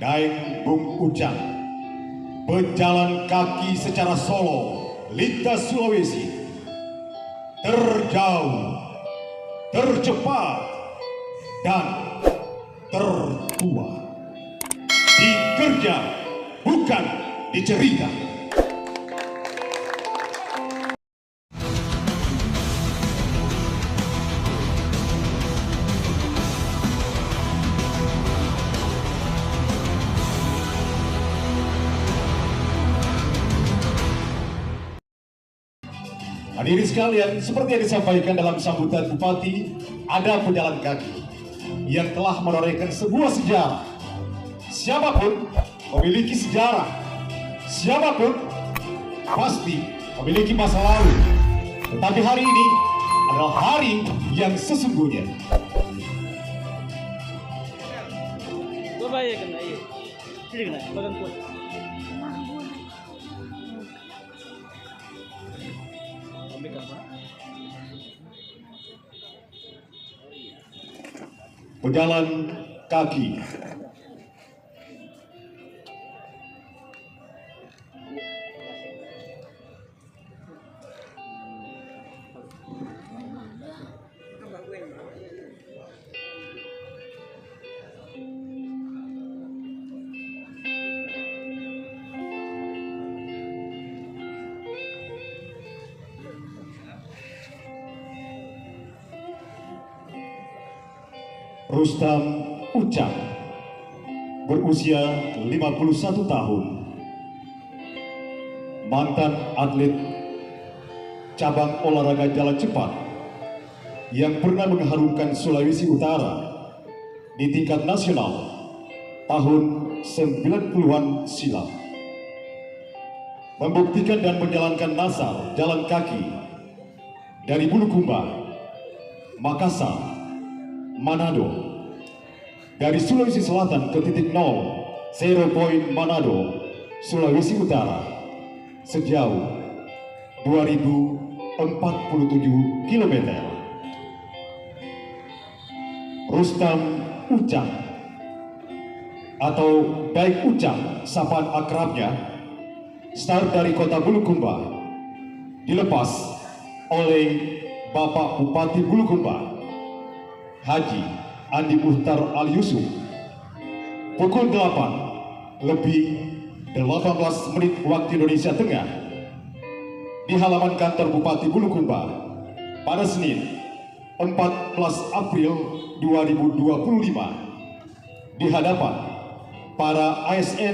Daeng Bung Ujang, pejalan kaki secara solo lintas Sulawesi, terjauh, tercepat, dan tertua. Dikerja, bukan dicerita. Hadirin sekalian, seperti yang disampaikan dalam sambutan Bupati, ada pejalan kaki yang telah menorehkan sebuah sejarah. Siapapun memiliki sejarah, siapapun pasti memiliki masa lalu. Tetapi hari ini adalah hari yang sesungguhnya. Pejalan kaki. Rustam Ujang, berusia 51 tahun, mantan atlet cabang olahraga jalan cepat yang pernah mengharumkan Sulawesi Utara di tingkat nasional tahun 90-an silam. Membuktikan dan menjalankan nasar jalan kaki dari Bulukumba, Makassar, Manado, dari Sulawesi Selatan ke titik 0 point Manado, Sulawesi Utara, sejauh 2047 km. Rustam Ujang atau Daeng Ujang, sapaan akrabnya, start dari kota Bulukumba, dilepas oleh Bapak Bupati Bulukumba, Haji Andi Muhtar Ali Yusuf, pukul 8:18 waktu Indonesia Tengah, di halaman kantor Bupati Bulukumba pada Senin 14 April 2025 di hadapan para ASN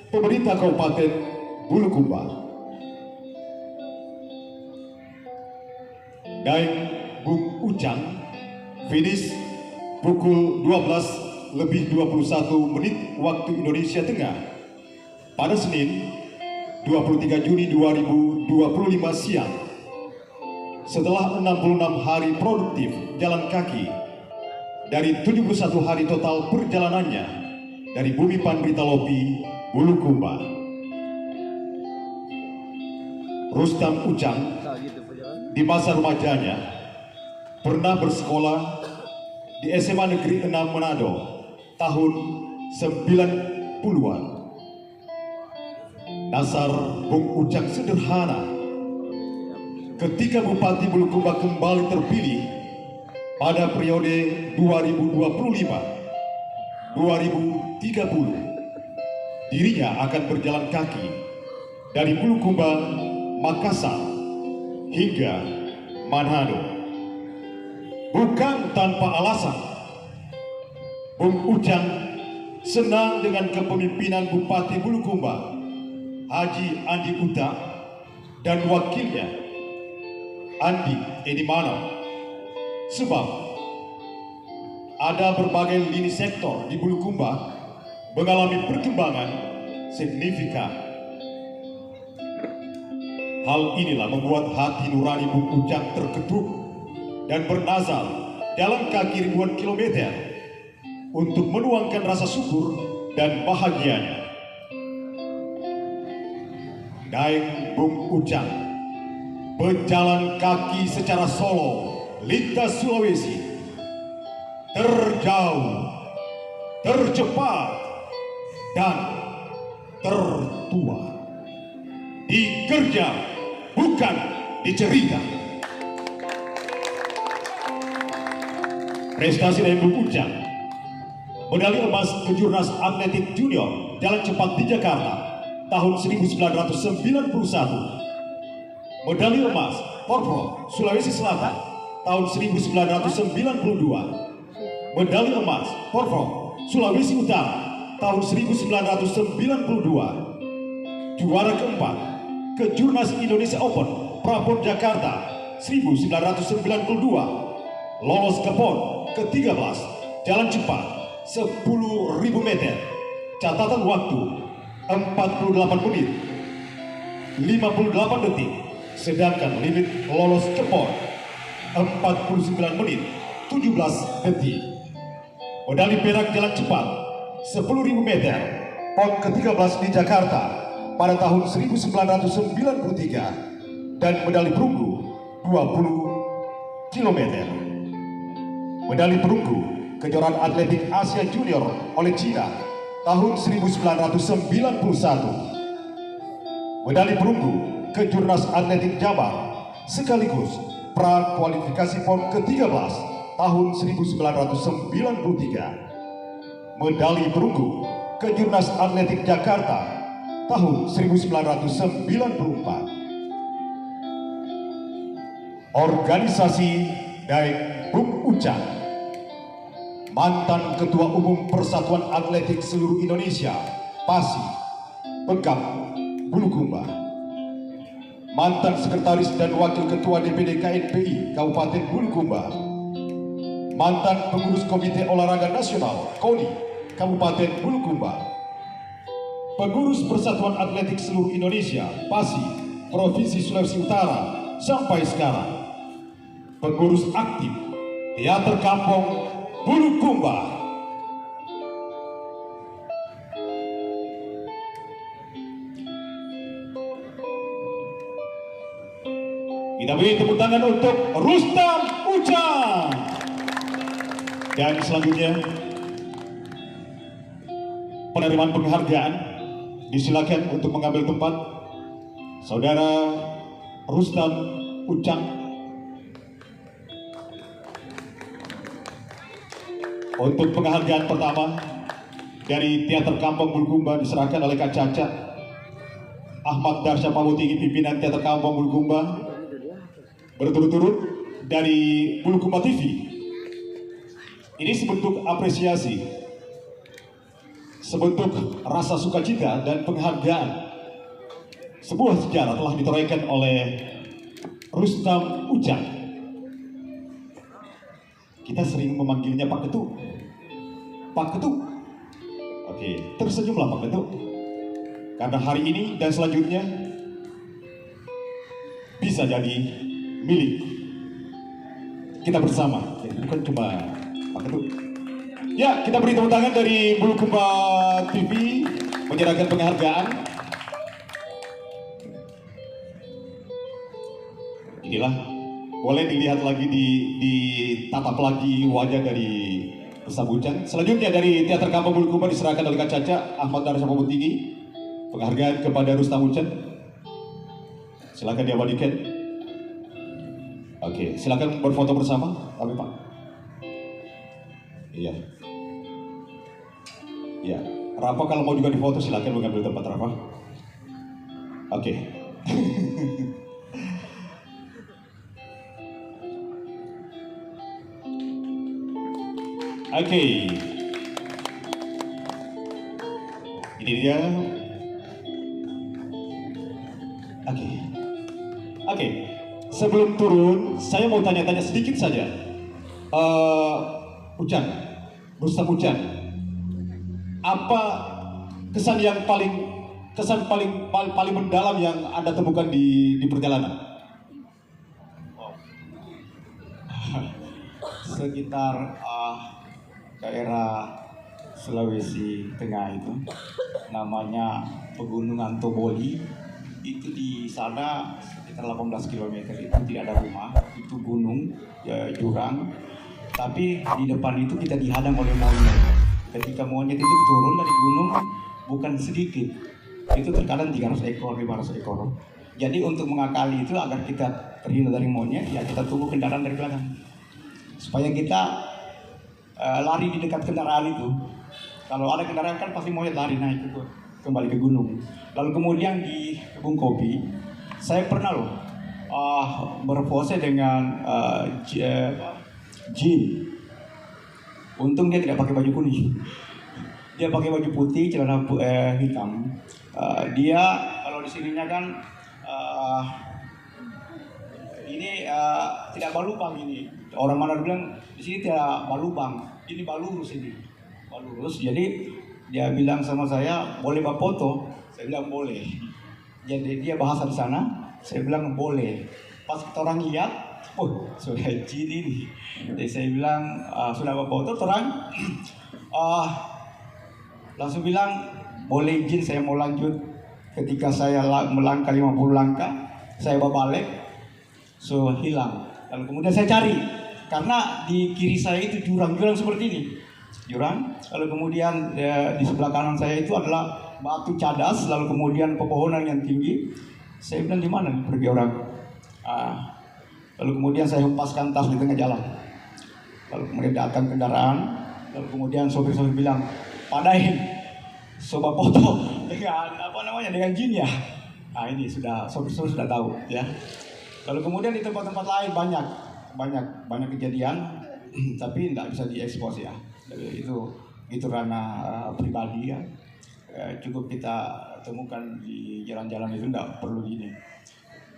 pemerintah Kabupaten Bulukumba. Daeng Bung Ujang finish pukul 12:21 waktu Indonesia Tengah pada Senin 23 Juni 2025 siang. Setelah 66 hari produktif jalan kaki dari 71 hari total perjalanannya dari Bumipan Britalopi, Bulukumba. Rustam Ujang di masa remajanya pernah bersekolah di SMA Negeri 6 Manado tahun 90-an. Nasar Bung Ujang sederhana. Ketika Bupati Bulukumba kembali terpilih pada periode 2025-2030, dirinya akan berjalan kaki dari Bulukumba, Makassar hingga Manado. Bukan tanpa alasan, Bung Ujang senang dengan kepemimpinan Bupati Bulukumba, Haji Andi Uta, dan wakilnya Andi Edimano, sebab ada berbagai lini sektor di Bulukumba mengalami perkembangan signifikan. Hal inilah membuat hati nurani Bung Ujang terketuk dan bernazar jalan kaki ribuan kilometer untuk menuangkan rasa syukur dan bahagianya. Daeng Bung Ujang, pejalan kaki secara solo lintas Sulawesi, terjauh, tercepat, dan tertua. Dikerja, bukan dicerita. Prestasi dari Bung Ujang. Medali emas Kejurnas Atletik Junior Jalan Cepat di Jakarta tahun 1991. Medali emas Porpro Sulawesi Selatan tahun 1992. Medali emas Porpro Sulawesi Utara tahun 1992. Juara keempat Kejurnas Indonesia Open Prapon Jakarta 1992. Lolos ke PON ke-13 Jalan Cepat 10.000 meter. Catatan waktu 48 menit 58 detik. Sedangkan limit lolos ke PON 49 menit 17 detik. Medali perak Jalan Cepat 10.000 meter PON ke-13 di Jakarta pada tahun 1993 dan medali perunggu 20 km. Medali perunggu kejuaraan atletik Asia Junior oleh Cina tahun 1991. Medali perunggu Kejurnas Atletik Jabar sekaligus pra kualifikasi PON ke-13 tahun 1993. Medali perunggu Kejurnas Atletik Jakarta tahun 1994. Organisasi Daeng Bung Ujang, mantan Ketua Umum Persatuan Atletik Seluruh Indonesia PASI Pegap Bulukumba, mantan Sekretaris dan Wakil Ketua DPD KNPI Kabupaten Bulukumba, mantan Pengurus Komite Olahraga Nasional KONI Kabupaten Bulukumba, Pengurus Persatuan Atletik Seluruh Indonesia PASI Provinsi Sulawesi Utara sampai sekarang, pengurus aktif Teater Kampung Bulukumba. Kita beri tepuk tangan untuk Rustam Ujang. Dan selanjutnya penerimaan penghargaan, disilakan untuk mengambil tempat Saudara Rustam Ujang. Untuk penghargaan pertama dari Teater Kampung Bulukumba diserahkan oleh Kak Caca Ahmad Darsya Pawutinggi, pimpinan Teater Kampung Bulukumba. Berturut-turut dari Bulukumba TV. Ini sebentuk apresiasi, sebentuk rasa sukacita dan penghargaan. Sebuah sejarah telah ditorehkan oleh Rustam Ujang. Kita sering memanggilnya Pak Ketu. Pak Ketu. Oke, tersenyumlah Pak Ketu. Karena hari ini dan selanjutnya bisa jadi milik kita bersama. Jadi bukan cuma Pak Ketu. Ya, kita beri tepuk tangan dari Bulukumba TV menyerahkan penghargaan. Inilah, boleh dilihat lagi ditatap lagi wajah dari Rustam Ujang. Selanjutnya dari Teater Kampung Bulukumba diserahkan oleh Kak Caca Ahmad Darsya Pawutinggi. Penghargaan kepada Rustam Ujang. Silakan diabadikan. Oke, silakan berfoto bersama, kami Pak. Iya. Iya. Rafa kalau mau juga difoto silakan mengambil tempat Rafa. Oke. Oke. Ini dia. Oke. Sebelum turun, saya mau tanya-tanya sedikit saja. Ujang, Rustam Ujang, apa kesan paling mendalam yang Anda temukan di perjalanan? Sekitar daerah Sulawesi Tengah itu namanya Pegunungan Toboli. Itu di sana sekitar 18 km itu tidak ada rumah, itu gunung, jurang. Tapi di depan itu kita dihadang oleh monyet. Ketika monyet itu turun dari gunung, bukan sedikit. Itu terkadang 300 ekor, 500 ekor. Jadi untuk mengakali itu agar kita terhindar dari monyet, ya kita tunggu kendaraan dari belakang. Supaya kita lari di dekat kendaraan itu. Kalau ada kendaraan kan pasti monyet lari naik itu kembali ke gunung. Lalu kemudian di kebun kopi, saya pernah loh berpose dengan jin. Untung dia tidak pakai baju kuning. Dia pakai baju putih, celana hitam. Dia kalau di sininya kan ini tidak balubang ini. Orang mana bilang di sini tidak balubang, ini balurus ini. Balurus. Jadi dia bilang sama saya, boleh bawa foto? Saya bilang boleh. Jadi dia bahasa di sana, saya bilang boleh. Pas kita orang lihat, oh sudah jin ini. Jadi saya bilang sudah bawa foto, terang langsung bilang boleh izin saya mau lanjut. Ketika saya melangkah 50 langkah, saya balik, so hilang. Lalu kemudian saya cari, karena di kiri saya itu jurang seperti ini, jurang. Lalu kemudian di sebelah kanan saya itu adalah batu cadas, lalu kemudian pepohonan yang tinggi. Saya bilang di mana pergi orang? Lalu kemudian saya hempaskan tas di tengah jalan. Lalu kemudian datang kendaraan, lalu kemudian sopir-sopir bilang, padain, coba foto dengan jin ya. Nah ini sopir-sopir sudah tahu ya. Lalu kemudian di tempat-tempat lain banyak kejadian, tapi tidak bisa diekspos ya. Itu ranah pribadi ya. Cukup kita temukan di jalan-jalan itu, tidak perlu ini.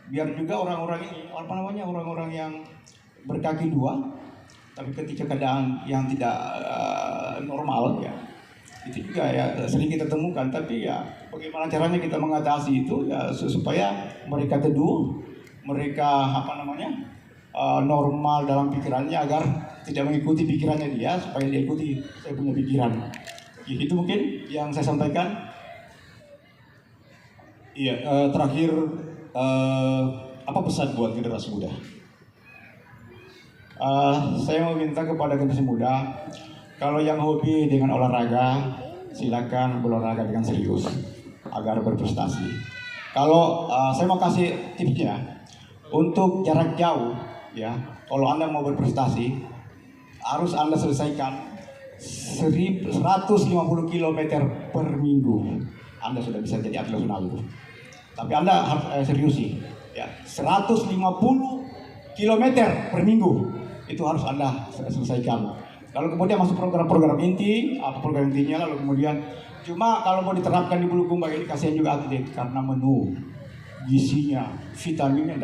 Biar juga orang-orang ini, orang-orang yang berkaki dua, tapi ketika keadaan yang tidak normal ya, itu juga ya sering kita temukan. Tapi ya bagaimana caranya kita mengatasi itu ya supaya mereka teduh, mereka normal dalam pikirannya, agar tidak mengikuti pikirannya dia, supaya dia ikuti saya punya pikiran. Itu mungkin yang saya sampaikan. Iya, terakhir apa pesan buat generasi muda? Saya mau minta kepada generasi muda, kalau yang hobi dengan olahraga, silakan berolahraga dengan serius agar berprestasi. Kalau saya mau kasih tipsnya, untuk jarak jauh, ya, kalau Anda mau berprestasi, harus Anda selesaikan 150 km per minggu. Anda sudah bisa jadi atlet nasional itu. Tapi Anda harus serius sih, ya, 150 km per minggu itu harus Anda selesaikan. Lalu kemudian masuk program-program inti, program intinya, lalu kemudian cuma kalau mau diterapkan di Bulukumba ini kasihan juga atlet, karena menu gizinya, vitaminnya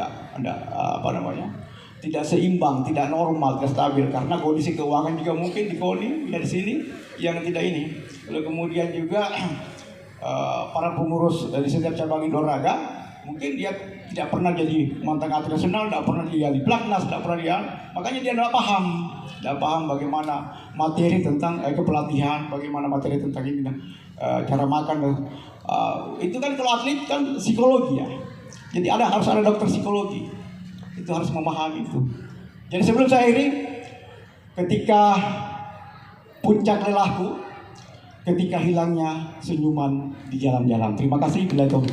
tidak seimbang, tidak normal, tidak stabil, karena kondisi keuangan juga mungkin di KONI dari sini yang tidak ini. Lalu kemudian juga para pengurus dari setiap cabang olahraga mungkin dia tidak pernah jadi mantan atlet nasional, tidak pernah dia di Platnas, tidak pernah dia, makanya dia tidak paham bagaimana materi tentang kepelatihan, bagaimana materi tentang ini, cara makan. Itu kan kalau atlet kan psikologi ya, jadi harus ada dokter psikologi, itu harus memahami itu. Jadi sebelum saya akhiri, ketika puncak lelahku, ketika hilangnya senyuman di jalan-jalan. Terima kasih. Assalamualaikum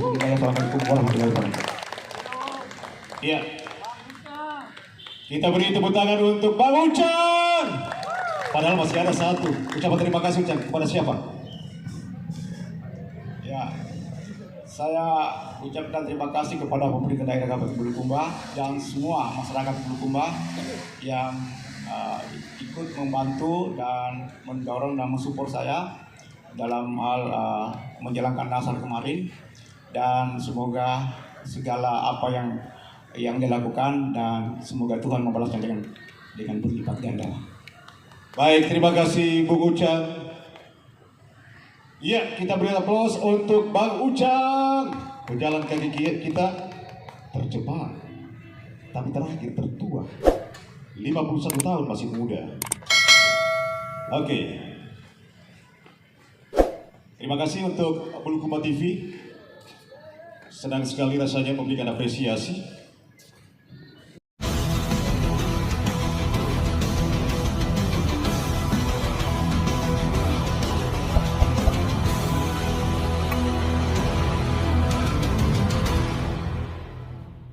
warahmatullahi wabarakatuh. Ya, kita beri tepuk tangan untuk Bang Ucang. Padahal masih ada satu. Ucapan terima kasih Ucang kepada siapa? Ya, saya ucapkan terima kasih kepada pemerintah daerah Kabupaten Bulukumba dan semua masyarakat Bulukumba yang ikut membantu dan mendorong dan mensupport saya dalam hal menjalankan nasar kemarin, dan semoga segala apa yang dilakukan, dan semoga Tuhan membalasnya dengan berlipat ganda. Baik, terima kasih Bung Ucang. Ya, kita beri aplaus untuk Bang Ucang. Pejalan kaki kita tercepat, tapi terakhir tertua. 51 tahun, masih muda. Oke. Terima kasih untuk Bulukumba TV. Senang sekali rasanya memberikan apresiasi